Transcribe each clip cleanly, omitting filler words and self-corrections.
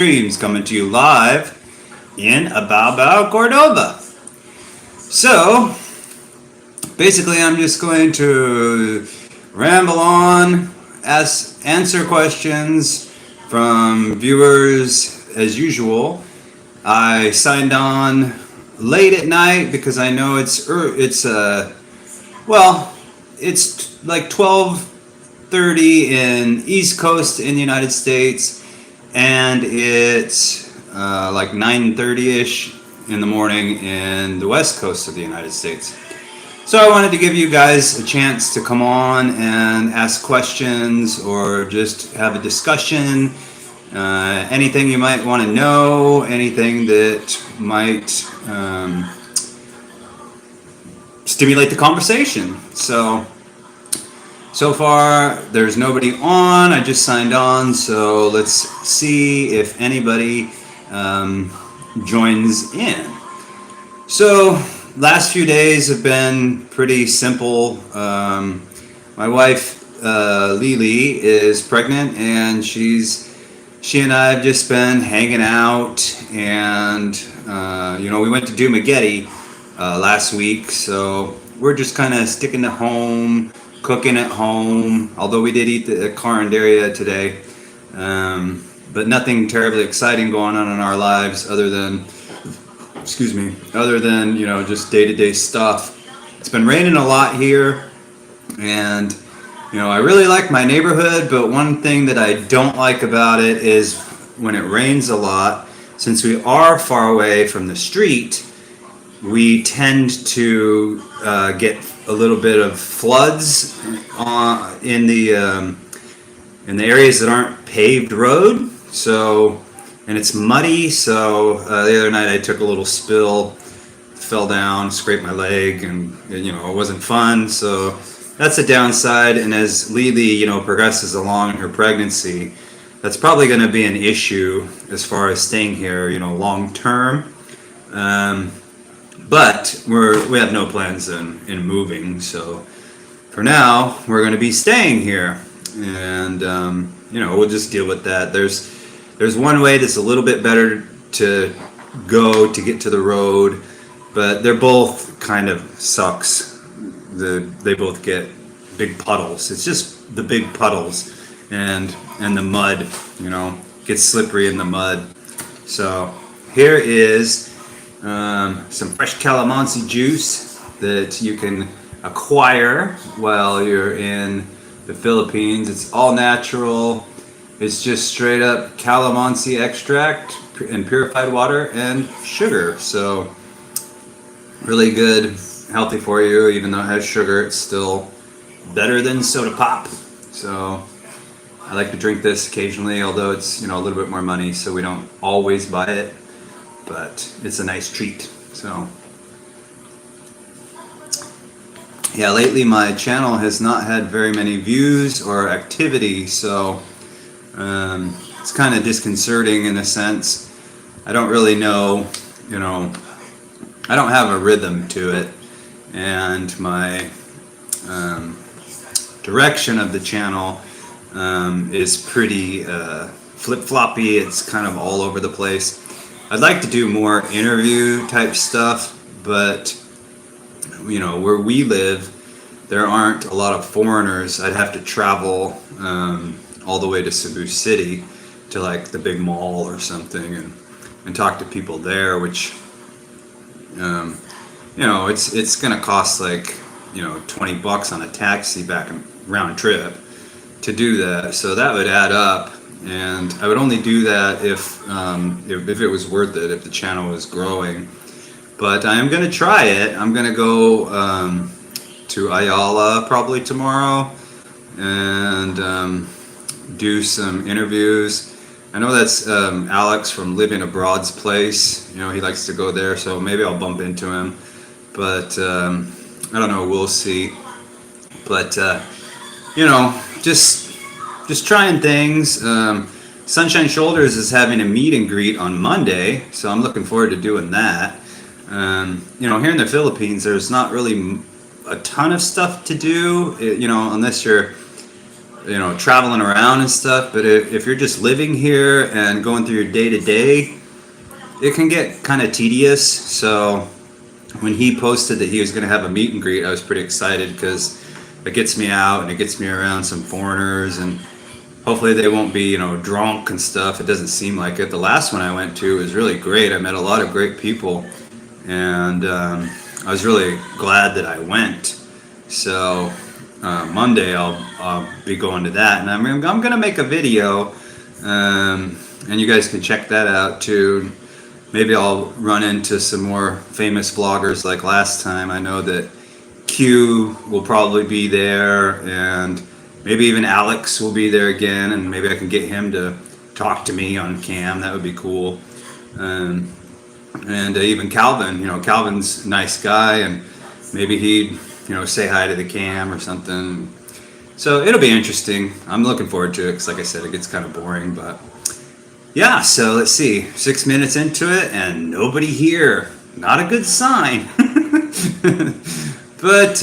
Streams coming to you live in Abao, Cordova. So, basically, I'm just going to ramble on, answer questions from viewers as usual. I signed on late at night because I know it's like 12:30 in East Coast in the United States, and it's like 9:30ish in the morning in the West Coast of the United States. So I wanted to give you guys a chance to come on and ask questions or just have a discussion. Anything you might want to know, anything that might stimulate the conversation. So far, there's nobody on. I just signed on, so let's see if anybody joins in. So, last few days have been pretty simple. My wife, Lily, is pregnant, and she and I have just been hanging out, and we went to Dumageddon last week, so we're just kind of sticking to home, cooking at home, although we did eat the carinderia today, but nothing terribly exciting going on in our lives other than just day-to-day stuff. It's been raining a lot here, and I really like my neighborhood, but one thing that I don't like about it is when it rains a lot, since we are far away from the street, we tend to get a little bit of floods in the areas that aren't paved road. So, and it's muddy. So the other night I took a little spill, fell down, scraped my leg, and it wasn't fun. So that's a downside. And as Lily progresses along in her pregnancy, that's probably going to be an issue as far as staying here long term. But we have no plans in moving, so for now we're going to be staying here, and we'll just deal with that. There's one way that's a little bit better to go to get to the road, but they're both kind of sucks. They both get big puddles. It's just the big puddles and the mud, gets slippery in the mud. So here is some fresh calamansi juice that you can acquire while you're in the Philippines. It's all natural. It's just straight up calamansi extract and purified water and sugar. So really good, healthy for you. Even though it has sugar, it's still better than soda pop. So I like to drink this occasionally, although it's a little bit more money, so we don't always buy it. But it's a nice treat. So yeah, lately my channel has not had very many views or activity, so it's kind of disconcerting in a sense. I don't really know, I don't have a rhythm to it, and my direction of the channel is pretty flip-floppy. It's kind of all over the place. I'd like to do more interview type stuff, but where we live, there aren't a lot of foreigners. I'd have to travel all the way to Cebu City to like the big mall or something and talk to people there, which it's gonna cost like $20 on a taxi back and round trip to do that. So that would add up. And I would only do that if it was worth it, if the channel was growing. But I am going to try it. I'm going to go to Ayala probably tomorrow and do some interviews. I know that's Alex from Living Abroad's place. He likes to go there, so maybe I'll bump into him. But I don't know. We'll see. But just trying things. Sunshine Shoulders is having a meet and greet on Monday, so I'm looking forward to doing that. Here in the Philippines, there's not really a ton of stuff to do, unless you're traveling around and stuff. But if you're just living here and going through your day to day, it can get kind of tedious. So when he posted that he was going to have a meet and greet, I was pretty excited because it gets me out and it gets me around some foreigners, and hopefully they won't be drunk and stuff. It doesn't seem like it. The last one I went to was really great. I met a lot of great people, and I was really glad that I went. So Monday I'll be going to that, and I'm gonna make a video, and you guys can check that out too. Maybe I'll run into some more famous vloggers like last time. I know that Q will probably be there, and maybe even Alex will be there again, and maybe I can get him to talk to me on cam. That would be cool. And even Calvin. Calvin's a nice guy, and maybe he'd say hi to the cam or something. So it'll be interesting. I'm looking forward to it because, like I said, it gets kind of boring, but yeah. So let's see, 6 minutes into it and nobody here. Not a good sign. But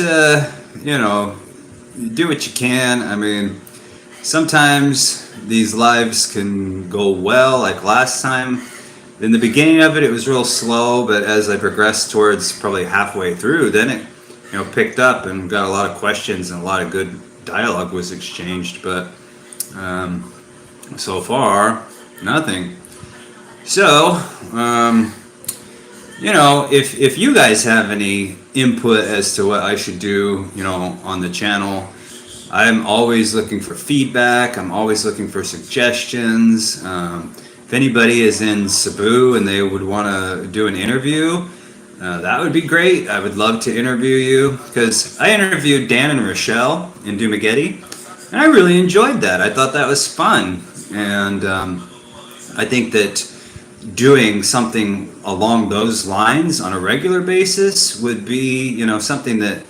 do what you can. I mean, sometimes these lives can go well. Like last time, in the beginning of it, it was real slow, but as I progressed towards probably halfway through, then it picked up and got a lot of questions and a lot of good dialogue was exchanged. But so far, nothing. So if you guys have any input as to what I should do on the channel, I'm always looking for feedback. I'm always looking for suggestions. If anybody is in Cebu and they would want to do an interview, that would be great. I would love to interview you, because I interviewed Dan and Rochelle in Dumaguete, and I really enjoyed that. I thought that was fun, and I think that doing something along those lines on a regular basis would be something that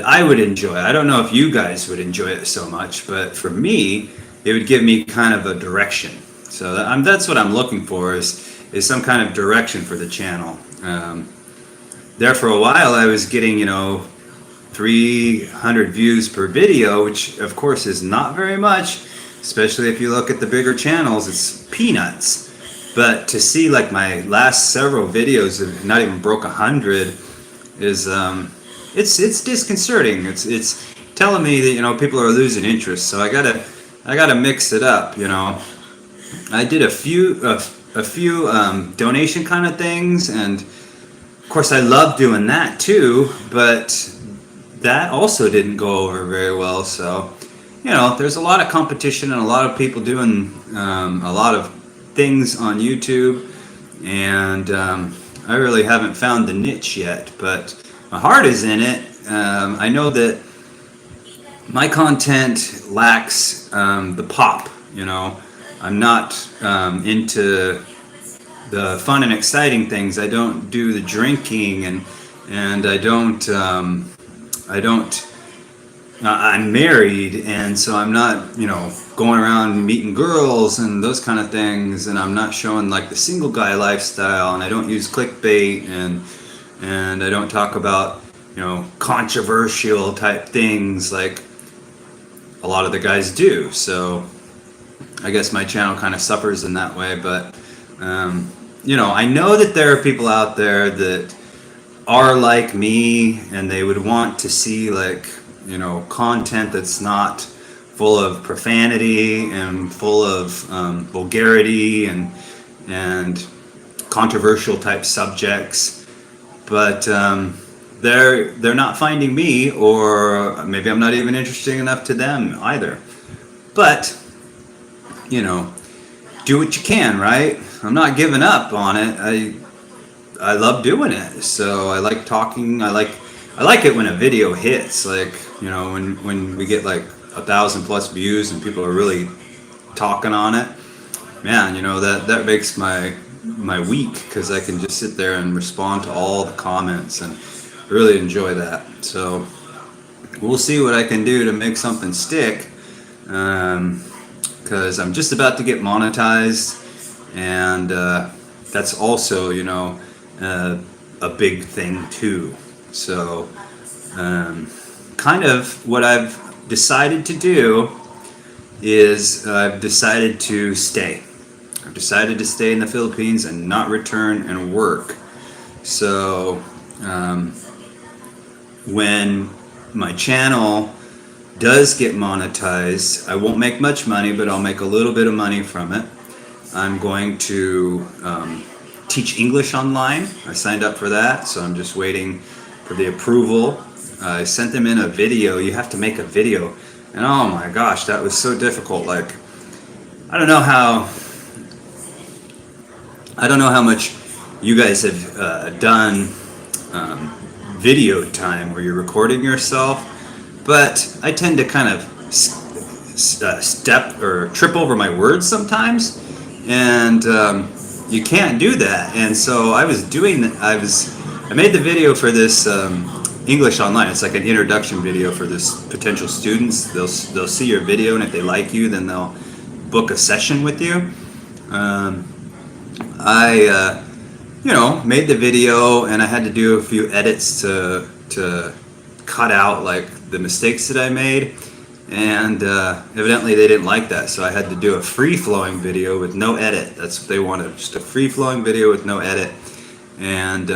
I would enjoy. I don't know if you guys would enjoy it so much, but for me, it would give me kind of a direction. So that's what I'm looking for, is some kind of direction for the channel. There for a while, I was getting 300 views per video, which of course is not very much, especially if you look at the bigger channels. It's peanuts. But to see like my last several videos have not even broke 100 is it's disconcerting. It's telling me that people are losing interest. So I gotta mix it up. I did a few donation kind of things, and of course I love doing that too. But that also didn't go over very well. So there's a lot of competition and a lot of people doing a lot of things on YouTube, and I really haven't found the niche yet, but my heart is in it. I know that my content lacks the pop. I'm not into the fun and exciting things. I don't do the drinking, and I don't I'm married, and so I'm not, going around meeting girls and those kind of things, and I'm not showing like the single guy lifestyle, and I don't use clickbait, and I don't talk about, controversial type things like a lot of the guys do. So I guess my channel kind of suffers in that way, but I know that there are people out there that are like me, and they would want to see like content that's not full of profanity and full of vulgarity and controversial type subjects, but they're not finding me, or maybe I'm not even interesting enough to them either. But do what you can, right? I'm not giving up on it. I love doing it. So I like talking. I like it when a video hits, like when we get like 1,000+ views and people are really talking on it. Man, that makes my week, because I can just sit there and respond to all the comments and really enjoy that. So we'll see what I can do to make something stick, because I'm just about to get monetized, and that's also a big thing too. So kind of what I've decided to do is I've decided to stay. I've decided to stay in the Philippines and not return and work. So when my channel does get monetized, I won't make much money, but I'll make a little bit of money from it. I'm going to teach English online. I signed up for that, so I'm just waiting for the approval. I sent them in a video. You have to make a video, and oh my gosh, that was so difficult. Like, I don't know how much you guys have done video time where you're recording yourself, but I tend to kind of step or trip over my words sometimes, and you can't do that. And so I made the video for this English online. It's like an introduction video for this potential students. They'll see your video, and if they like you, then they'll book a session with you. I made the video, and I had to do a few edits to cut out like the mistakes that I made, and evidently they didn't like that, so I had to do a free-flowing video with no edit. That's what they wanted, just a free-flowing video with no edit. And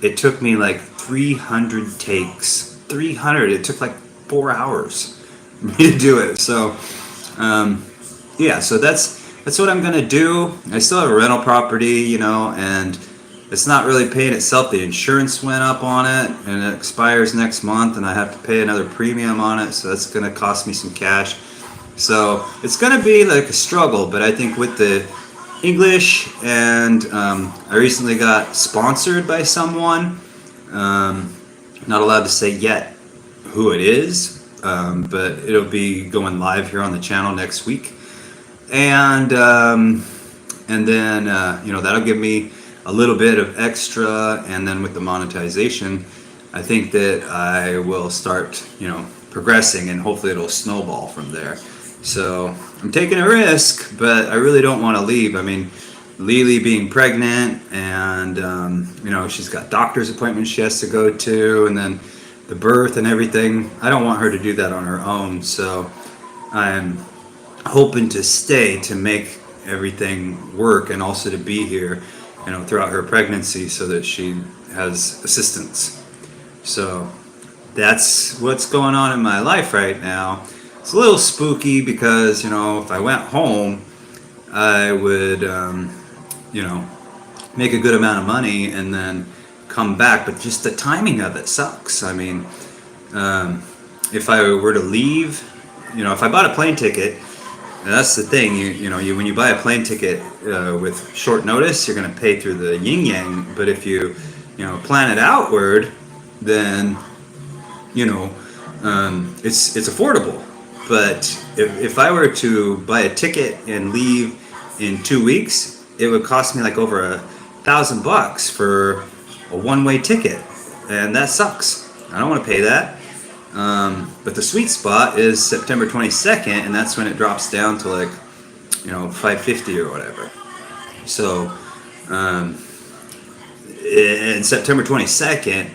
it took me like 300 takes. 300. It took like 4 hours for me to do it. So yeah, so that's what I'm gonna do. I still have a rental property, and it's not really paying itself. The insurance went up on it, and it expires next month, and I have to pay another premium on it, so that's gonna cost me some cash. So it's gonna be like a struggle, but I think with the English, and I recently got sponsored by someone. Not allowed to say yet who it is, but it'll be going live here on the channel next week. And then that'll give me a little bit of extra, and then with the monetization, I think that I will start progressing, and hopefully it'll snowball from there. So I'm taking a risk, but I really don't want to leave. I mean, Lily being pregnant, and she's got doctor's appointments she has to go to, and then the birth and everything. I don't want her to do that on her own, so I'm hoping to stay to make everything work, and also to be here throughout her pregnancy, so that she has assistance. So that's what's going on in my life right now. It's a little spooky because if I went home, I would make a good amount of money and then come back, but just the timing of it sucks. I mean, if I were to leave, if I bought a plane ticket, that's the thing. When you buy a plane ticket with short notice, you're going to pay through the yin yang. But if you plan it outward, then it's affordable. But if I were to buy a ticket and leave in 2 weeks, it would cost me like over $1,000 for a one-way ticket, and that sucks. I don't want to pay that. But the sweet spot is September 22nd, and that's when it drops down to like $550 or whatever. So and September 22nd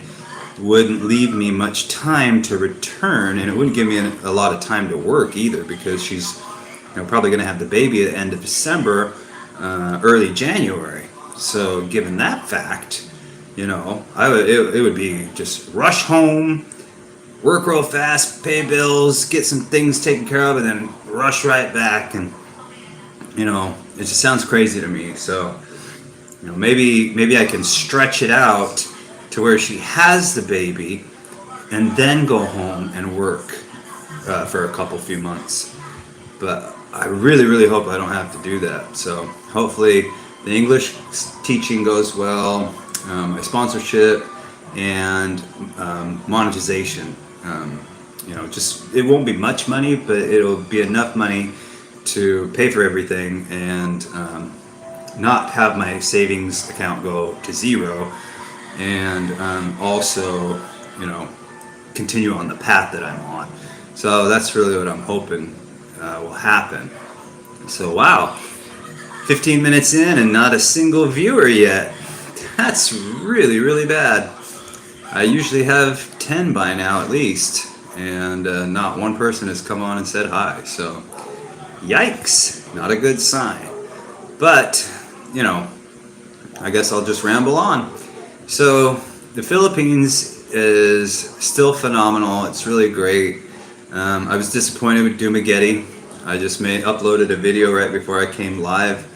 wouldn't leave me much time to return, and it wouldn't give me a lot of time to work either, because she's probably going to have the baby at the end of December, early January. So given that fact, it would be just rush home, work real fast, pay bills, get some things taken care of, and then rush right back. And it just sounds crazy to me. So maybe I can stretch it out to where she has the baby, and then go home and work for a few months. But I really, really hope I don't have to do that. So hopefully the English teaching goes well, my sponsorship, and monetization. Just it won't be much money, but it'll be enough money to pay for everything, and not have my savings account go to zero, and also continue on the path that I'm on. So that's really what I'm hoping will happen. So wow, 15 minutes in and not a single viewer yet. That's really, really bad. I usually have 10 by now at least, and not one person has come on and said hi. So Yikes, not a good sign. But, you know, I guess I'll just ramble on. So, the Philippines is still phenomenal. It's really great. I was disappointed with Dumaguete. I just uploaded a video right before I came live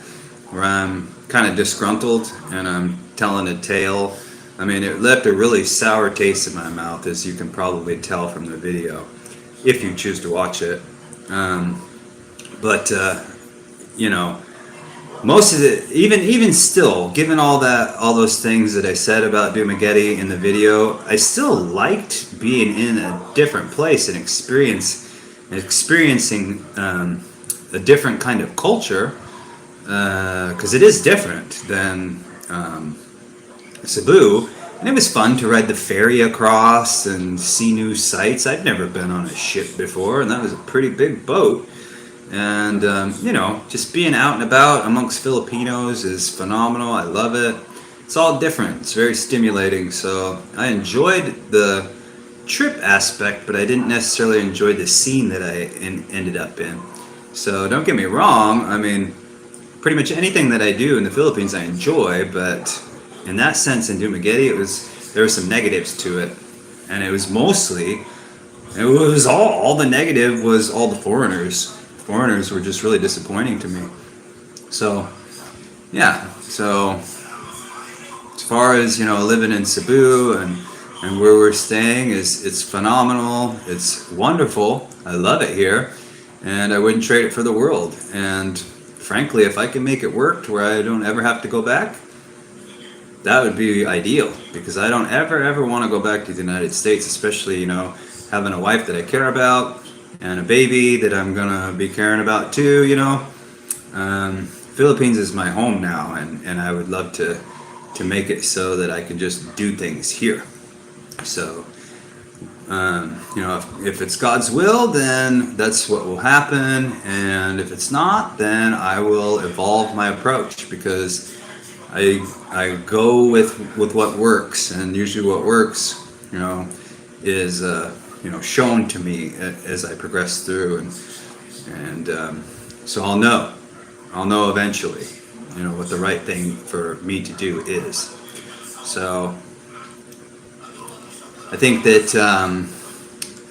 where I'm kind of disgruntled and I'm telling a tale. I mean, it left a really sour taste in my mouth, as you can probably tell from the video, if you choose to watch it. But you know, most of it, even still, given all those things that I said about Dumaguete in the video, I still liked being in a different place and experiencing a different kind of culture, because it is different than Cebu. And it was fun to ride the ferry across and see new sights. I've never been on a ship before, and that was a pretty big boat. And, you know, just being out and about amongst Filipinos is phenomenal. I love it. It's all different. It's very stimulating. So I enjoyed the trip aspect, but I didn't necessarily enjoy the scene that I ended up in. So don't get me wrong. I mean, pretty much anything that I do in the Philippines I enjoy, but in that sense in Dumaguete, there were some negatives to it. And it was all the negative was all the foreigners. Foreigners were just really disappointing to me. So, yeah. So, as far as, you know, living in Cebu and where we're staying, it's phenomenal. It's wonderful. I love it here, and I wouldn't trade it for the world. And frankly, if I can make it work to where I don't ever have to go back, that would be ideal, because I don't ever want to go back to the United States, especially, you know, having a wife that I care about and a baby that I'm gonna be caring about too, you know. Philippines is my home now, and I would love to make it so that I can just do things here. So, you know, if it's God's will, then that's what will happen, and if it's not, then I will evolve my approach, because I go with what works, and usually what works, you know, is you know, shown to me as I progress through, and so I'll know eventually, you know, what the right thing for me to do is. So I think that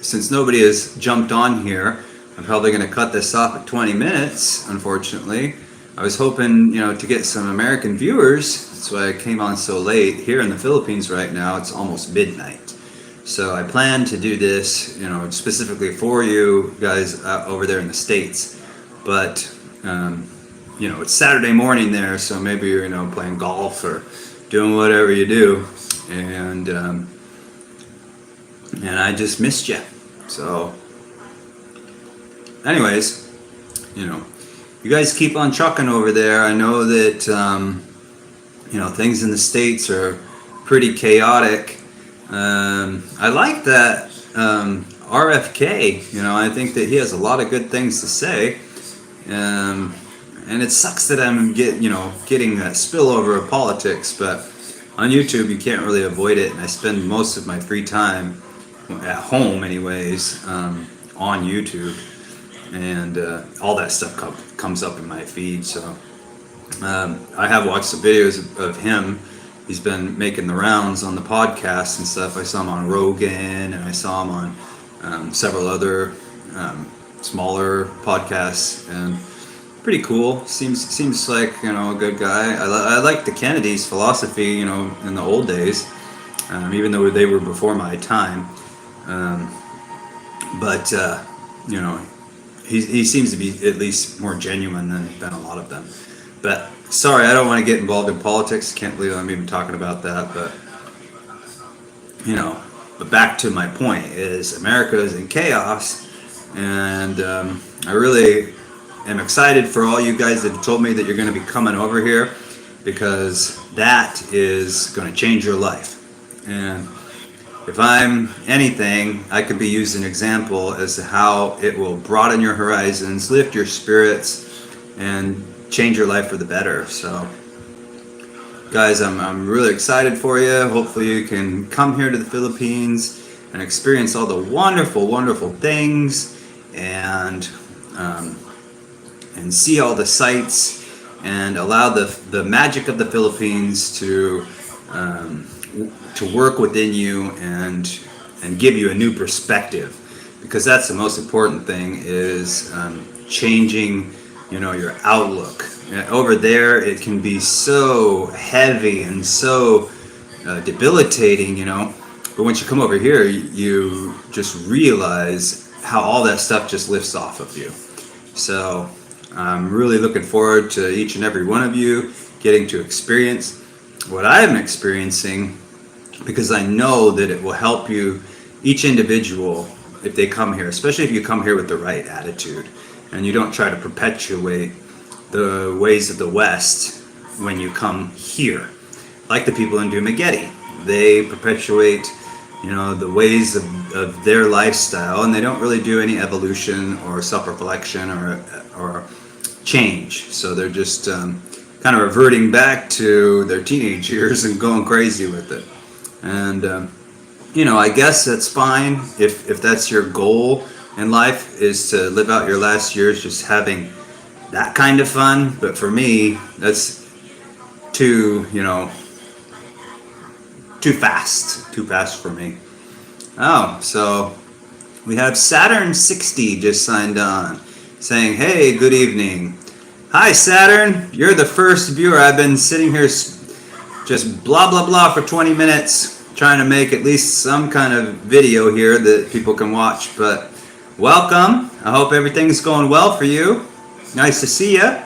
since nobody has jumped on here, I'm probably going to cut this off at 20 minutes, unfortunately. I was hoping, you know, to get some American viewers. That's why I came on so late. Here in the Philippines right now, it's almost midnight. So I plan to do this, you know, specifically for you guys over there in the States. But, you know, it's Saturday morning there, so maybe you're, you know, playing golf or doing whatever you do. And I just missed you. So, anyways, you know, you guys keep on trucking over there. I know that, you know, things in the States are pretty chaotic. I like that RFK, you know, I think that he has a lot of good things to say. And it sucks that I'm getting that spillover of politics, but on YouTube you can't really avoid it, and I spend most of my free time at home anyways, on YouTube, and all that stuff comes up in my feed. So I have watched some videos of him. He's been making the rounds on the podcast and stuff. I saw him on Rogan, and I saw him on several other smaller podcasts, and pretty cool. Seems like, you know, a good guy. I like the Kennedys' philosophy, you know, in the old days, even though they were before my time. But you know, he seems to be at least more genuine than a lot of them. But sorry, I don't want to get involved in politics. Can't believe I'm even talking about that. But you know, but back to my point is America is in chaos, and I really am excited for all you guys that have told me that you're going to be coming over here, because that is going to change your life. And if I'm anything, I could be used as an example as to how it will broaden your horizons, lift your spirits, and change your life for the better. So, guys, I'm really excited for you. Hopefully you can come here to the Philippines and experience all the wonderful, wonderful things, and and see all the sights and allow the magic of the Philippines to work within you and give you a new perspective, because that's the most important thing, is changing, your outlook. Over there it can be so heavy and so debilitating, but once you come over here, you just realize how all that stuff just lifts off of you. So I'm really looking forward to each and every one of you getting to experience what I'm experiencing, because I know that it will help you, each individual, if they come here, especially if you come here with the right attitude and you don't try to perpetuate the ways of the West when you come here. Like the people in Dumaguete, they perpetuate, the ways of their lifestyle, and they don't really do any evolution or self-reflection or change. So they're just kind of reverting back to their teenage years and going crazy with it. And I guess that's fine if that's your goal in life, is to live out your last years just having that kind of fun. But for me, that's too fast for me. Oh, so we have Saturn 60 just signed on, saying, hey, good evening. Hi Saturn, you're the first viewer. I've been sitting here just blah blah blah for 20 minutes trying to make at least some kind of video here that people can watch. But welcome. I hope everything's going well for you. Nice to see you.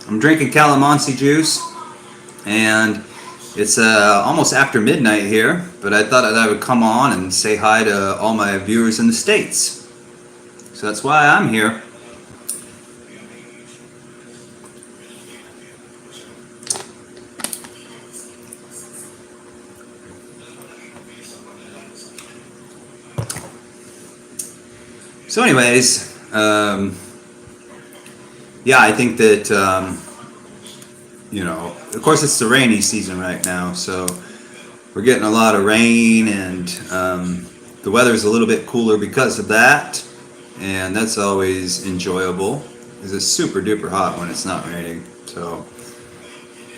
I'm drinking calamansi juice, and it's almost after midnight here, but I thought that I would come on and say hi to all my viewers in the States. So that's why I'm here. So anyways, yeah, I think that, of course it's the rainy season right now, so we're getting a lot of rain, and the weather's a little bit cooler because of that, and that's always enjoyable, because it's super duper hot when it's not raining. So,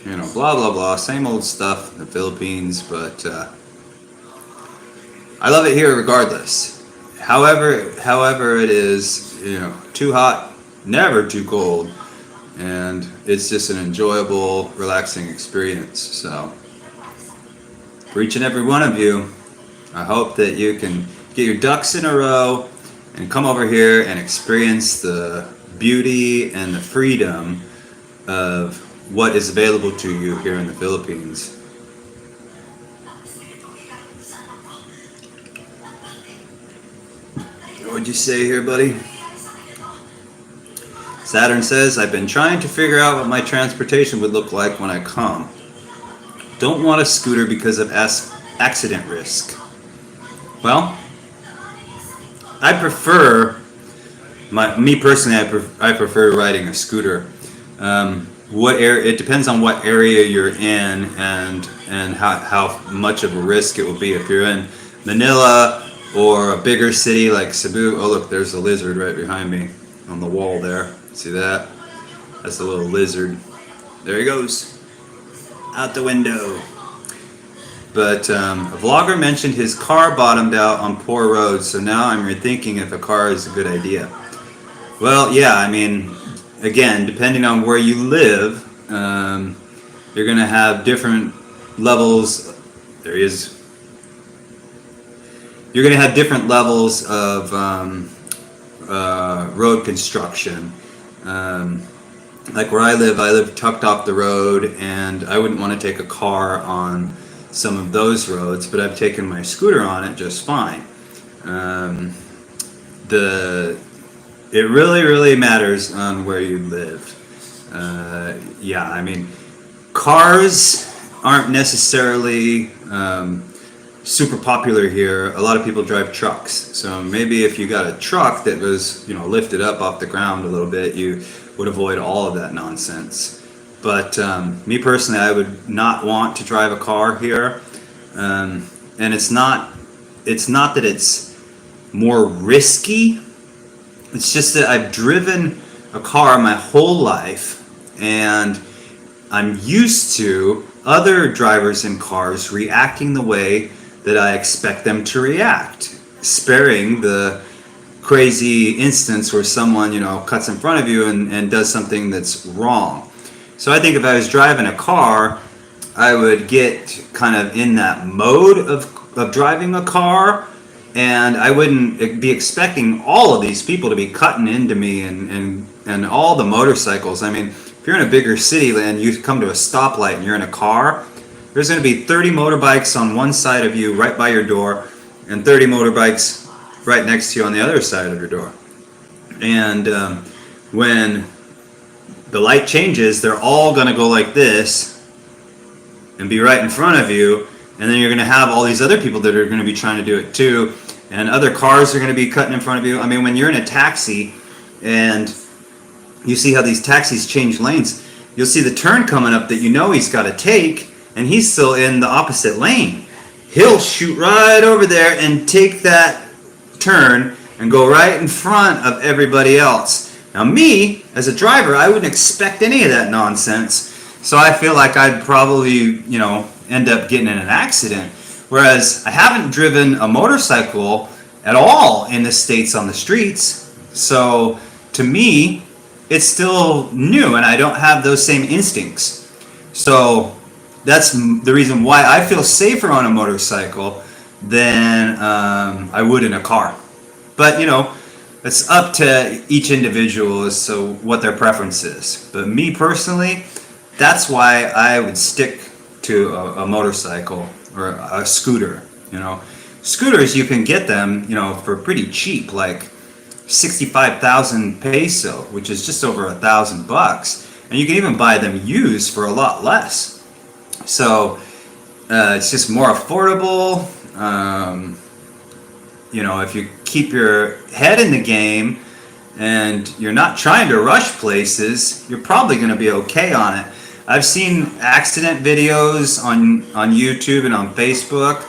blah blah blah, same old stuff in the Philippines, but I love it here regardless. However it is, too hot, never too cold, and it's just an enjoyable, relaxing experience. So for each and every one of you, I hope that you can get your ducks in a row and come over here and experience the beauty and the freedom of what is available to you here in the Philippines. What'd you say here, buddy? Saturn says, I've been trying to figure out what my transportation would look like when I come. Don't want a scooter because of accident risk. Well, I prefer, me personally, I prefer riding a scooter. It depends on what area you're in and how much of a risk it will be. If you're in Manila or a bigger city like Cebu, oh look, there's a lizard right behind me on the wall there. See that? That's a little lizard. There he goes. Out the window. But a vlogger mentioned his car bottomed out on poor roads, so now I'm rethinking if a car is a good idea. Well, yeah, I mean, again, depending on where you live, you're going to have different levels. There he is. You're going to have different levels of road construction. Like where I live tucked off the road, and I wouldn't want to take a car on some of those roads, but I've taken my scooter on it just fine. It really matters on where you live. Yeah, I mean, cars aren't necessarily super popular here. A lot of people drive trucks, so maybe if you got a truck that was lifted up off the ground a little bit, you would avoid all of that nonsense. But me personally, I would not want to drive a car here, and it's not that it's more risky. It's just that I've driven a car my whole life, and I'm used to other drivers in cars reacting the way that I expect them to react, sparing the crazy instance where someone, cuts in front of you and does something that's wrong. So I think if I was driving a car, I would get kind of in that mode of driving a car, and I wouldn't be expecting all of these people to be cutting into me and all the motorcycles. I mean, if you're in a bigger city and you come to a stoplight and you're in a car, there's going to be 30 motorbikes on one side of you right by your door and 30 motorbikes right next to you on the other side of your door. And when the light changes, they're all going to go like this and be right in front of you, and then you're going to have all these other people that are going to be trying to do it too, and other cars are going to be cutting in front of you. I mean, when you're in a taxi and you see how these taxis change lanes, you'll see the turn coming up that he's got to take, and he's still in the opposite lane. He'll shoot right over there and take that turn and go right in front of everybody else. Now me, as a driver, I wouldn't expect any of that nonsense. So I feel like I'd probably, end up getting in an accident. Whereas I haven't driven a motorcycle at all in the States on the streets. So to me, it's still new and I don't have those same instincts. So that's the reason why I feel safer on a motorcycle than I would in a car. But it's up to each individual as to what their preference is. But me personally, that's why I would stick to a motorcycle or a scooter. Scooters, you can get them for pretty cheap, like 65,000 peso, which is just over $1,000, and you can even buy them used for a lot less. So it's just more affordable. If you keep your head in the game and you're not trying to rush places, you're probably going to be okay on it. I've seen accident videos on YouTube and on Facebook,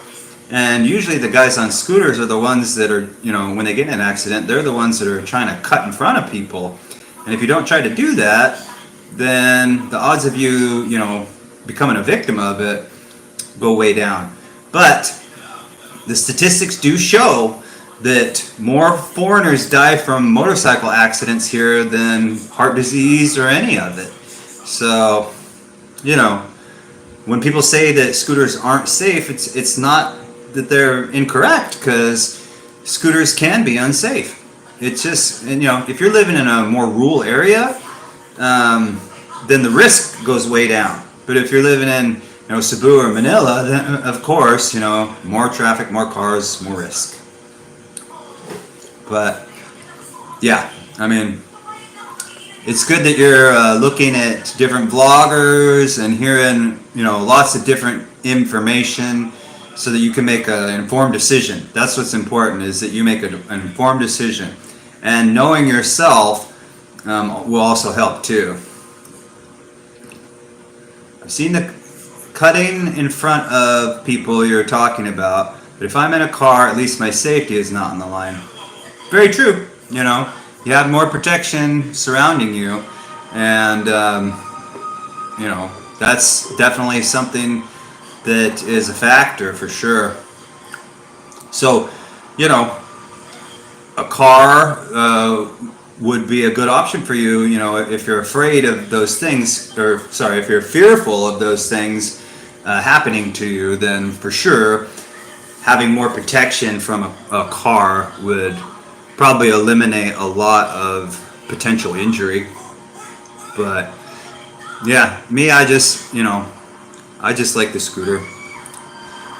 and usually the guys on scooters are the ones that are, when they get in an accident, they're the ones that are trying to cut in front of people. And if you don't try to do that, then the odds of you, becoming a victim of it go way down. But the statistics do show that more foreigners die from motorcycle accidents here than heart disease or any of it. So, when people say that scooters aren't safe, it's not that they're incorrect, because scooters can be unsafe. It's just, if you're living in a more rural area, then the risk goes way down. But if you're living in Cebu or Manila, then of course, more traffic, more cars, more risk. But yeah, I mean, it's good that you're looking at different vloggers and hearing, lots of different information so that you can make an informed decision. That's what's important, is that you make an informed decision. And knowing yourself will also help too. I've seen the cutting in front of people you're talking about, but if I'm in a car, at least my safety is not on the line. Very true. You have more protection surrounding you, and that's definitely something that is a factor for sure. So, a car would be a good option for you, if you're afraid of those things, if you're fearful of those things happening to you, then for sure having more protection from a car would probably eliminate a lot of potential injury. But yeah, me, I just like the scooter.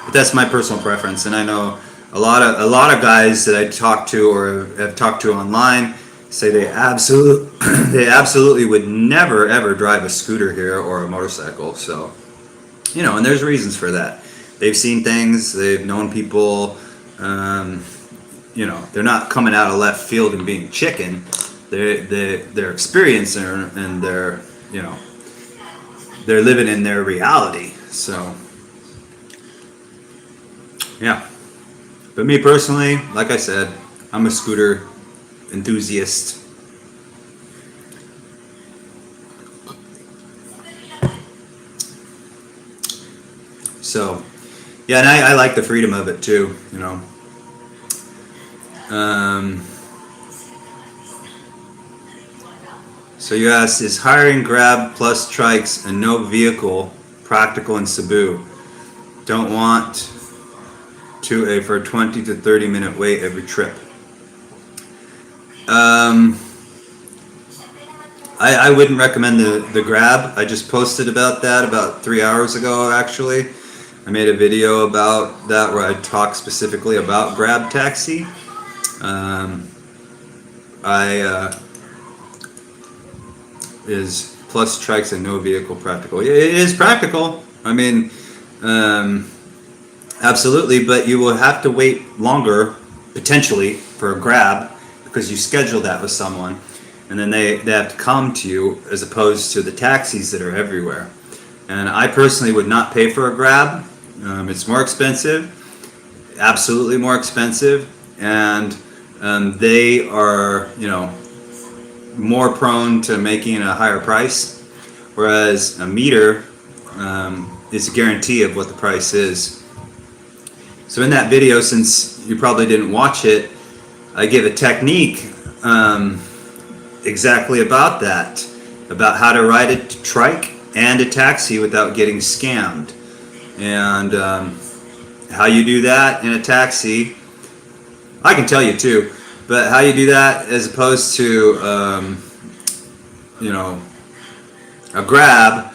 But that's my personal preference, and I know a lot of guys that I talk to or have talked to online say they absolutely would never ever drive a scooter here or a motorcycle. So, and there's reasons for that. They've seen things, they've known people. They're not coming out of left field and being chicken. They're experiencing, and they're living in their reality. So yeah. But me personally, like I said, I'm a scooter enthusiast. So yeah, and I like the freedom of it too, you know. So you asked, is hiring Grab plus trikes and no vehicle practical in Cebu? Don't want to for a 20 to 30 minute wait every trip. I wouldn't recommend the Grab. I just posted about that about 3 hours ago, actually. I made a video about that where I talk specifically about Grab taxi. Is plus trikes and no vehicle practical? It is practical. I mean, absolutely, but you will have to wait longer, potentially, for a Grab because you schedule that with someone, and then they have to come to you as opposed to the taxis that are everywhere. And I personally would not pay for a Grab. It's more expensive, absolutely more expensive, and they are, you know, more prone to making a higher price, whereas a meter is a guarantee of what the price is. So in that video, since you probably didn't watch it, I give a technique exactly about that, about how to ride a trike and a taxi without getting scammed. And how you do that in a taxi, I can tell you too, but how you do that as opposed to, you know, a Grab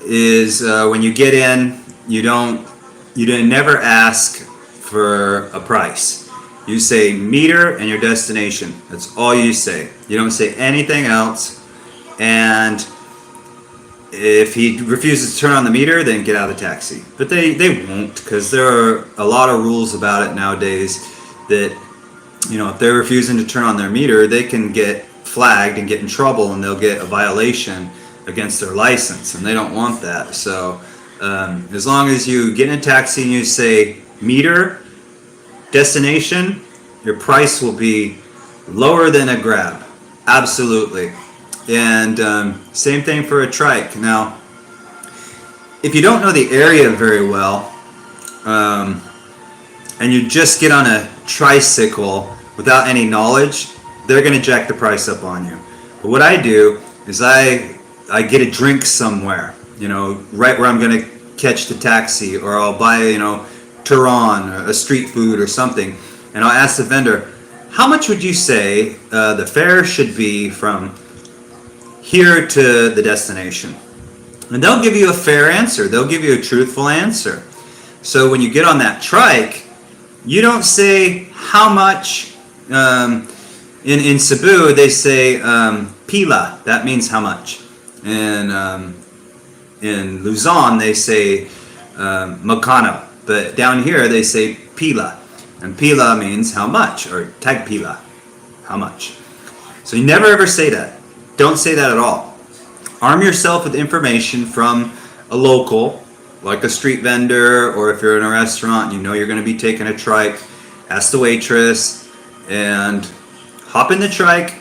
is when you get in, you never ask for a price. You say meter and your destination. That's all you say. You don't say anything else. And if he refuses to turn on the meter, then get out of the taxi. But they won't, because there are a lot of rules about it nowadays that, you know, if they're refusing to turn on their meter, they can get flagged and get in trouble, and they'll get a violation against their license, and they don't want that. So as long as you get in a taxi and you say meter, destination, your price will be lower than a Grab. Absolutely. And same thing for a trike. Now, if you don't know the area very well, and you just get on a tricycle without any knowledge, they're going to jack the price up on you. But what I do is I get a drink somewhere, you know, right where I'm going to catch the taxi, or I'll buy, you know, Turon, or a street food or something, and I'll ask the vendor, how much would you say the fare should be from here to the destination? And they'll give you a fair answer. They'll give you a truthful answer. So when you get on that trike, you don't say how much. In Cebu, they say pila. That means how much. And in Luzon, they say magkano. But down here, they say pila. And pila means how much, or tag pila, how much. So you never ever say that. Don't say that at all. Arm yourself with information from a local, like a street vendor, or if you're in a restaurant, you know you're going to be taking a trike, ask the waitress, and hop in the trike,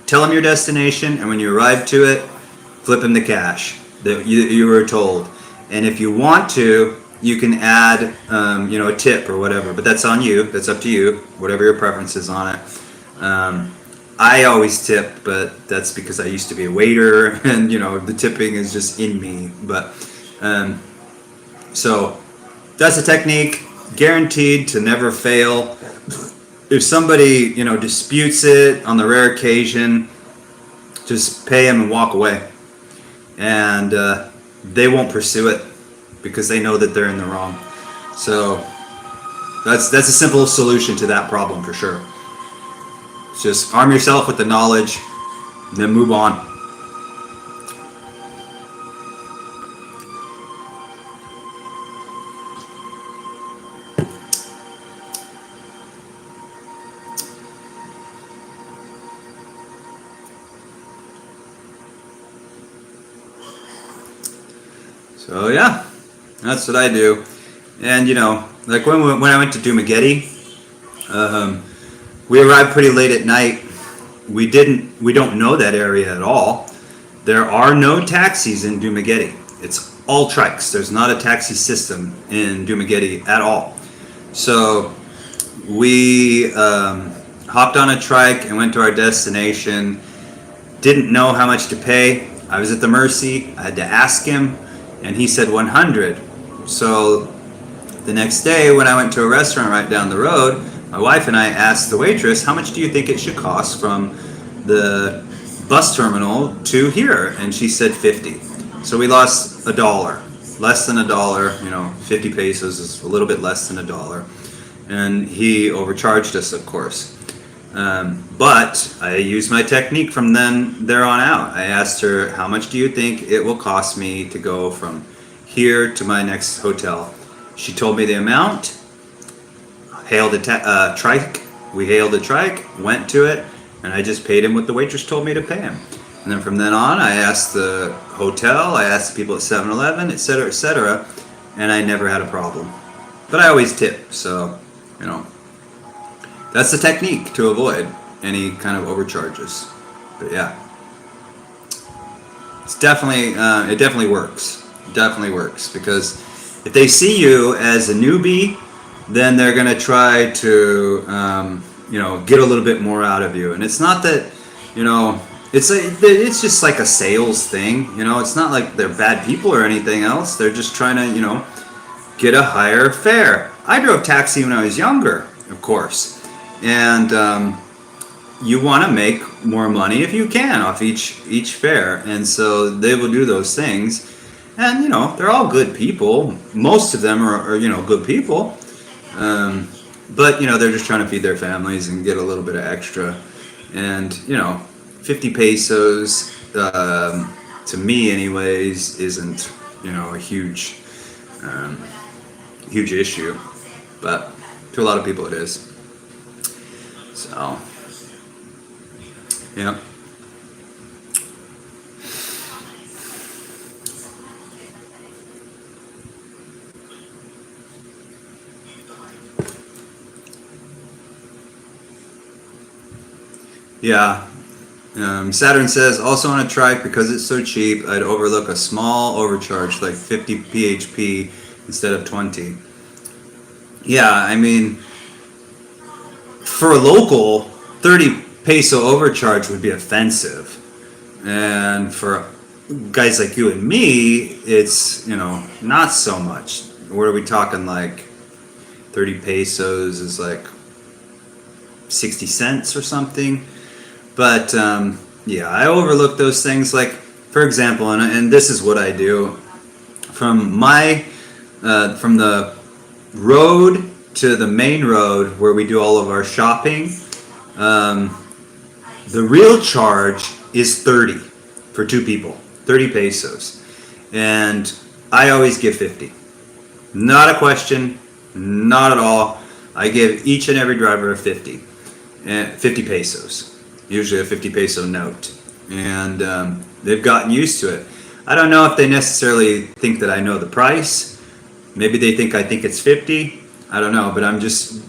tell them your destination, and when you arrive to it, flip them the cash that you were told. And if you want to, you can add, you know, a tip or whatever, but that's on you. That's up to you, whatever your preference is on it. I always tip, but that's because I used to be a waiter, and you know the tipping is just in me. But so that's a technique, guaranteed to never fail. If somebody, you know, disputes it on the rare occasion, just pay them and walk away, and they won't pursue it because they know that they're in the wrong. So that's a simple solution to that problem for sure. Just arm yourself with the knowledge, and then move on. So yeah, that's what I do. And you know, like when I went to Dumaguete, we arrived pretty late at night. We don't know that area at all. There are no taxis in Dumaguete. It's all trikes. There's not a taxi system in Dumaguete at all. So we hopped on a trike and went to our destination. Didn't know how much to pay. I was at the mercy. I had to ask him, and he said 100. So the next day when I went to a restaurant right down the road, my wife and I asked the waitress, how much do you think it should cost from the bus terminal to here? And she said 50. So we lost $1, less than $1. 50 pesos is a little bit less than $1. And he overcharged us, of course. But I used my technique from there on out. I asked her, how much do you think it will cost me to go from here to my next hotel? She told me the amount, hailed a trike. We hailed a trike, went to it, and I just paid him what the waitress told me to pay him. And then from then on, I asked the hotel, I asked the people at 7-Eleven, etc., and I never had a problem. But I always tip, so, that's the technique to avoid any kind of overcharges. But yeah, it definitely works. It definitely works, because if they see you as a newbie, then they're going to try to, get a little bit more out of you. And it's not that, it's just like a sales thing. It's not like they're bad people or anything else. They're just trying to, get a higher fare. I drove taxi when I was younger, of course. And you want to make more money if you can off each fare. And so they will do those things. And, they're all good people. Most of them are good people. But, they're just trying to feed their families and get a little bit of extra. And, 50 pesos, to me anyways, isn't, a huge issue. But to a lot of people it is. So, yeah. Yeah. Saturn says, also on a trike, because it's so cheap, I'd overlook a small overcharge like 50 PHP instead of 20. Yeah, I mean, for a local, 30 peso overcharge would be offensive. And for guys like you and me, it's, not so much. What are we talking, like 30 pesos is like 60 cents or something? But yeah, I overlook those things. Like, for example, and this is what I do. From the road to the main road where we do all of our shopping, the real charge is 30 for two people, 30 pesos. And I always give 50. Not a question, not at all. I give each and every driver a 50 pesos. Usually a 50 peso note, and they've gotten used to it. I don't know if they necessarily think that I know the price. Maybe they think I think it's 50. I don't know, but I'm just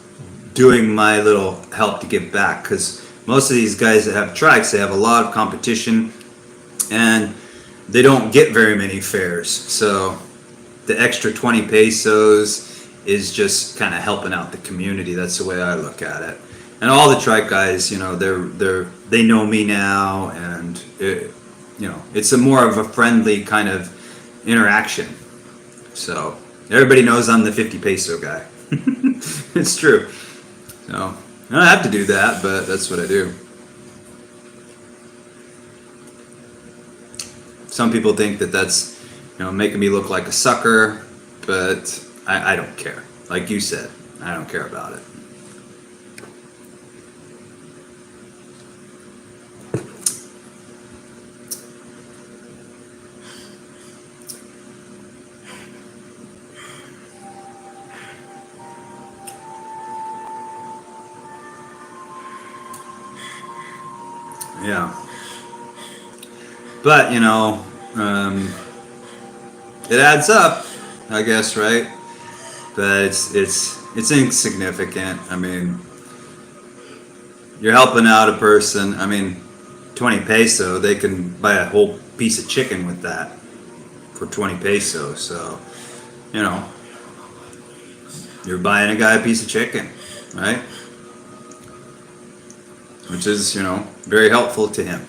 doing my little help to give back, because most of these guys that have trikes, they have a lot of competition, and they don't get very many fares. So the extra 20 pesos is just kind of helping out the community. That's the way I look at it. And all the trike guys, they know me now, and it's a more of a friendly kind of interaction. So everybody knows I'm the 50 peso guy. It's true. So I don't have to do that, but that's what I do. Some people think that that's making me look like a sucker, but I don't care. Like you said, I don't care about it. Yeah, but it adds up, I guess, right? But it's insignificant. I mean, you're helping out a person. I mean, 20 peso, they can buy a whole piece of chicken with that. for 20 pesos. So, you know, you're buying a guy a piece of chicken, right? Which is, you know, very helpful to him.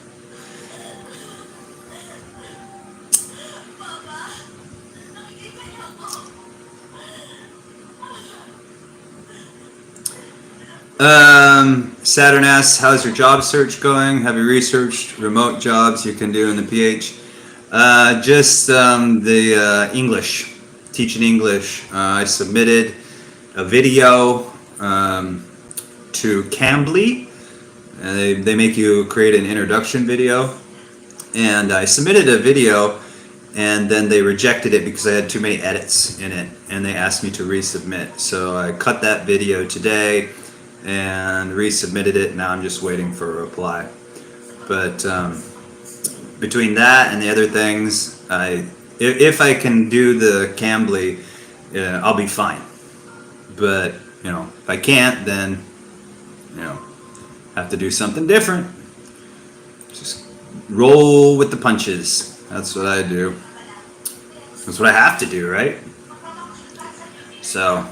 Saturn asks, how's your job search going? Have you researched remote jobs you can do in the PH? Just the English, teaching English. I submitted a video to Cambly. They make you create an introduction video. And I submitted a video, and then they rejected it because I had too many edits in it, and they asked me to resubmit. So I cut that video today and resubmitted it. Now I'm just waiting for a reply. But between that and the other things, if I can do the Cambly, I'll be fine. But you know, if I can't, then you know, have to do something different. Just roll with the punches. That's what I do. That's what I have to do, right? So,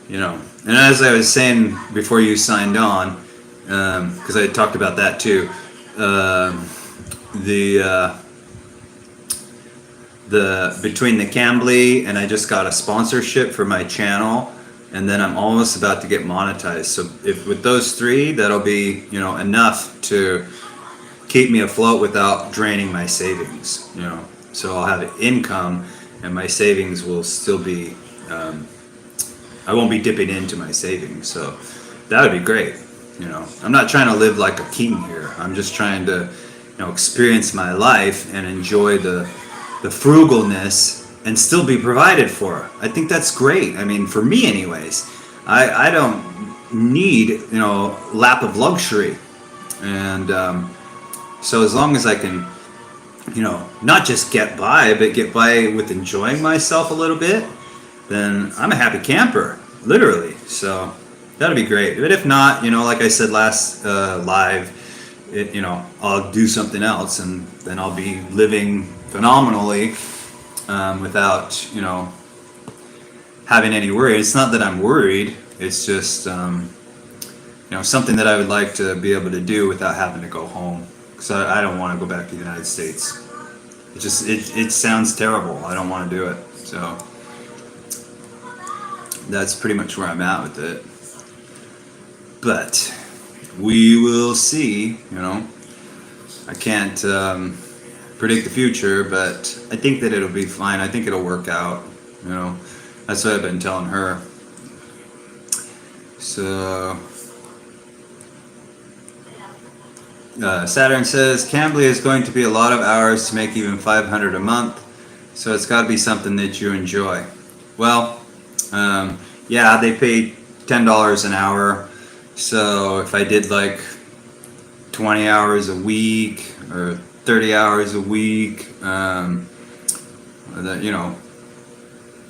you know, and as I was saying before you signed on, because I talked about that too, the between the Cambly and I just got a sponsorship for my channel, and then I'm almost about to get monetized. So if with those three, that'll be, you know, enough to keep me afloat without draining my savings, you know. So I'll have income, and my savings will still be, I won't be dipping into my savings. So that would be great. You know, I'm not trying to live like a king here. I'm just trying to, you know, experience my life and enjoy the frugalness and still be provided for. I think that's great. I mean, for me anyways, I don't need, you know, lap of luxury. And so as long as I can, you know, not just get by, but get by with enjoying myself a little bit, then I'm a happy camper, literally. So that'll be great. But if not, you know, like I said last live, you know, I'll do something else, and then I'll be living phenomenally without, you know, having any worry. It's not that I'm worried. It's just, you know, something that I would like to be able to do without having to go home. Because I don't want to go back to the United States. It just, it sounds terrible. I don't want to do it. So that's pretty much where I'm at with it. But we will see, you know. I can't predict the future, but I think that it'll be fine. I think it'll work out, you know. That's what I've been telling her. So Saturn says Cambly is going to be a lot of hours to make even $500 a month, so it's got to be something that you enjoy. Well, yeah, they pay $10 an hour, so if I did like 20 hours a week or 30 hours a week, that, you know,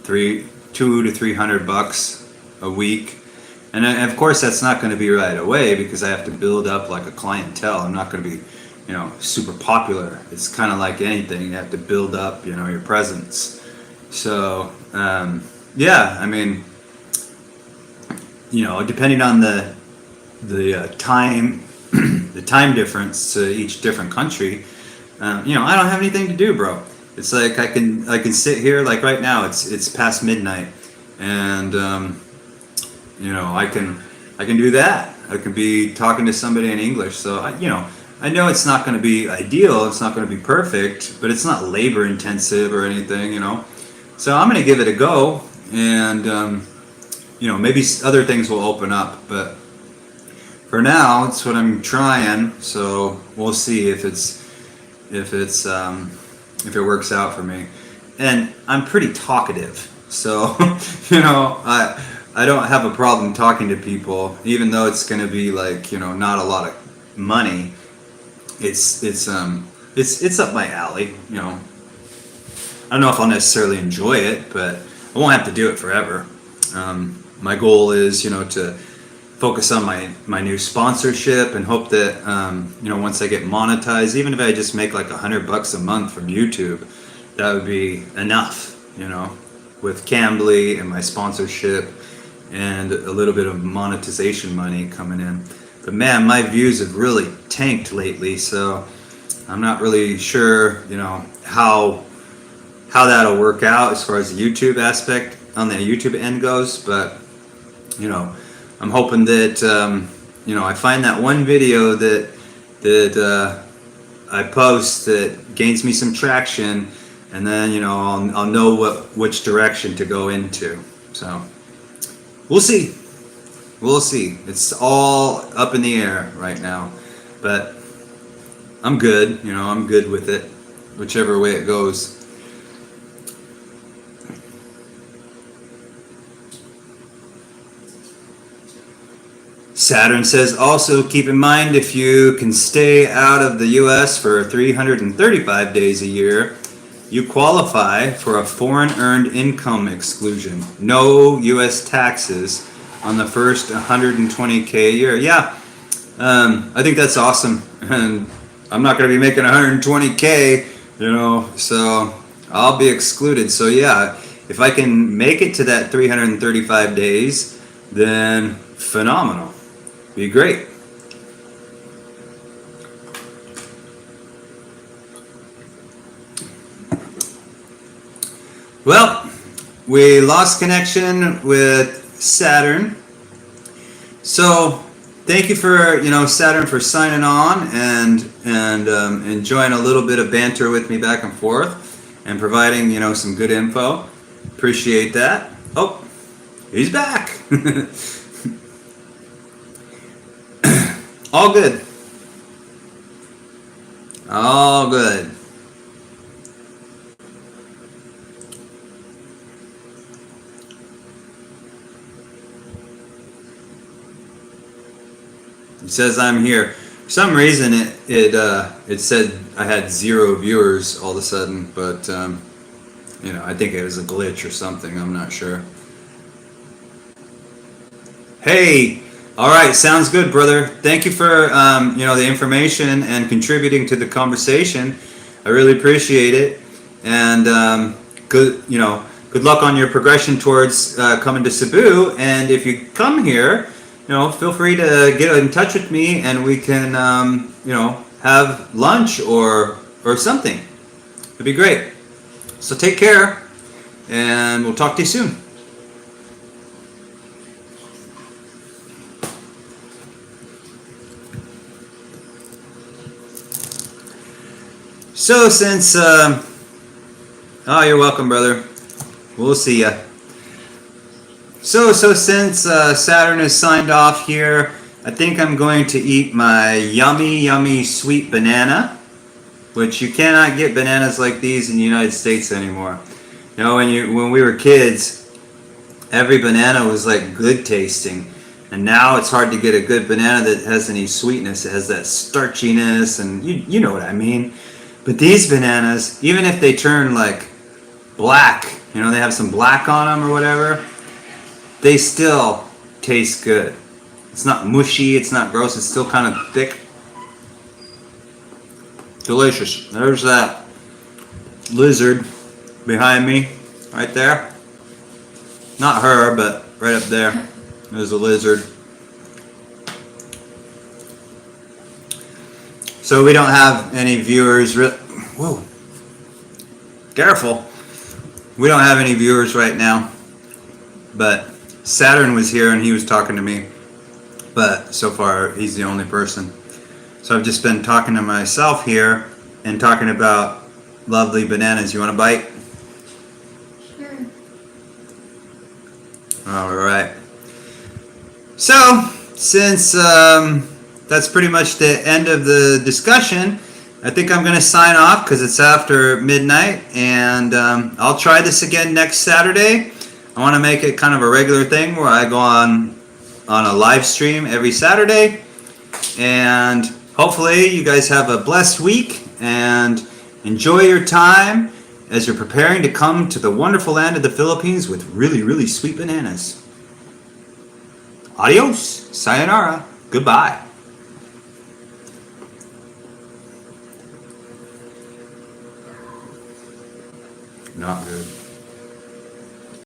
$200 to $300 a week. And of course, that's not going to be right away because I have to build up like a clientele. I'm not going to be, you know, super popular. It's kind of like anything. You have to build up, you know, your presence. So, yeah, I mean, you know, depending on the time, the time difference to each different country, you know, I don't have anything to do, bro. It's like I can sit here, like right now, it's past midnight, and you know, I can do that. I can be talking to somebody in English. So you know, I know it's not going to be ideal. It's not going to be perfect, but it's not labor intensive or anything, you know. So I'm going to give it a go, and you know, maybe other things will open up. But for now, it's what I'm trying. So we'll see if it works out for me. And I'm pretty talkative, so you know, I don't have a problem talking to people, even though it's going to be like, you know, not a lot of money. It's up my alley, you know. I don't know if I'll necessarily enjoy it, but I won't have to do it forever. My goal is, you know, to focus on my new sponsorship and hope that, you know, once I get monetized, even if I just make like $100 a month from YouTube, that would be enough, you know, with Cambly and my sponsorship and a little bit of monetization money coming in. But man, my views have really tanked lately, so I'm not really sure, you know, how that'll work out as far as the YouTube aspect on the YouTube end goes. But you know, I'm hoping that you know, I find that one video that I post that gains me some traction, and then you know I'll know which direction to go into. So we'll see. We'll see. It's all up in the air right now, but I'm good. You know, I'm good with it, whichever way it goes. Saturn says, also keep in mind if you can stay out of the US for 335 days a year, you qualify for a foreign earned income exclusion. No US taxes on the first 120K a year. Yeah, I think that's awesome. And I'm not going to be making 120K, you know, so I'll be excluded. So yeah, if I can make it to that 335 days, then phenomenal. Be great. Well, we lost connection with Saturn. So thank you for, you know, Saturn, for signing on and enjoying a little bit of banter with me back and forth and providing, you know, some good info. Appreciate that. Oh, he's back. All good. All good. It says I'm here. For some reason it said I had 0 viewers all of a sudden, but you know, I think it was a glitch or something. I'm not sure. Hey, all right, sounds good, brother. Thank you for you know, the information and contributing to the conversation. I really appreciate it, and good, you know, good luck on your progression towards coming to Cebu. And if you come here, you know, feel free to get in touch with me, and we can you know, have lunch or something. It'd be great. So take care, and we'll talk to you soon. So since, oh, you're welcome, brother. We'll see ya. So since Saturn is signed off here, I think I'm going to eat my yummy sweet banana, which you cannot get bananas like these in the United States anymore. You know, when we were kids, every banana was like good tasting. And now it's hard to get a good banana that has any sweetness. It has that starchiness, and you know what I mean. But these bananas, even if they turn like black, you know, they have some black on them or whatever, they still taste good. It's not mushy, it's not gross, it's still kind of thick. Delicious. There's that lizard behind me, right there. Not her, but right up there. There's a lizard. So we don't have any viewers. Whoa. Careful. We don't have any viewers right now. But Saturn was here and he was talking to me. But so far, he's the only person. So I've just been talking to myself here and talking about lovely bananas. You want a bite? Sure. All right. So, since that's pretty much the end of the discussion, I think I'm going to sign off because it's after midnight, and I'll try this again next Saturday. I want to make it kind of a regular thing where I go on a live stream every Saturday, and hopefully you guys have a blessed week and enjoy your time as you're preparing to come to the wonderful land of the Philippines with really sweet bananas. Adios, sayonara, goodbye. not good.